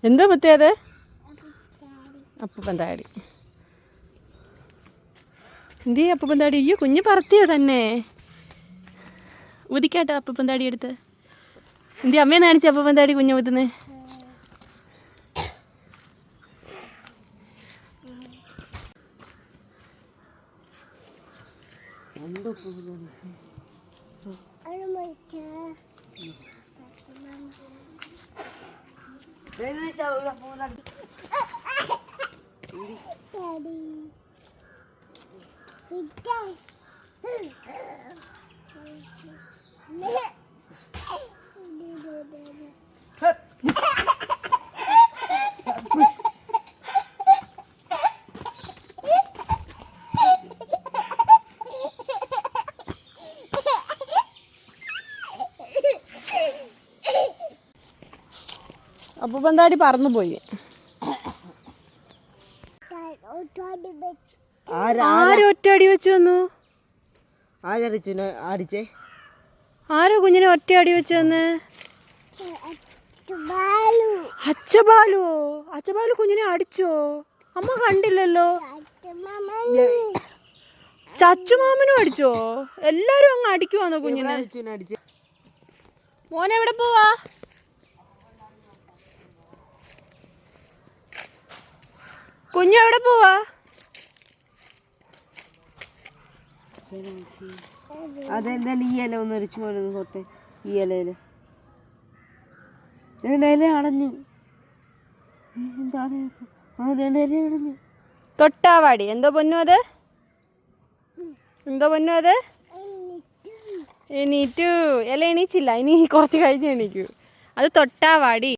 എന്താ മുത്തേ അത്? അപ്പൂപ്പന്താടി. എന്തി അപ്പൂപ്പന്താടി? അയ്യോ കുഞ്ഞ് പറത്തിയോ തന്നെ? ഊതിക്കാട്ടോ അപ്പൂപ്പന്താടി എടുത്ത്. എന്തി അമ്മേന്ന് കാണിച്ച അപ്പൂപ്പന്താടി കുഞ്ഞ് ഊതുന്നേ? അപ്പൂപ്പന്താടി പറന്നു പോയി. ആരൊറ്റടി വെച്ച് വന്നു? അടിച്ചേ ആരോ കുഞ്ഞിനെ ഒറ്റ അടി വെച്ച് വന്ന്? അച്ചബാലുവോ? അച്ചബാലു കുഞ്ഞിനെ അടിച്ചോ? അമ്മ കണ്ടില്ലല്ലോ. ചച്ചുമാമനും അടിച്ചോ? എല്ലാരും അങ്ങ് അടിക്കുവാന്നോ കുഞ്ഞിനെ? മോനെ എവിടെ പോവാ? കുഞ്ഞു എവിടെ പോവാ? അതെന്തായാലും ഈ ഇല ഒന്ന് അരിച്ചു പോലെ തൊട്ടെ. ഈ ഇലയില് ഇല അടഞ്ഞു. അടഞ്ഞു. തൊട്ടാവാടി. എന്തോ പൊന്നു അത്? എന്തോ പൊന്നു അത്? എണീറ്റു. ഇല എണീച്ചില്ല, ഇനി കുറച്ച് കഴിഞ്ഞ് എണീക്കൂ. അത് തൊട്ടാവാടി.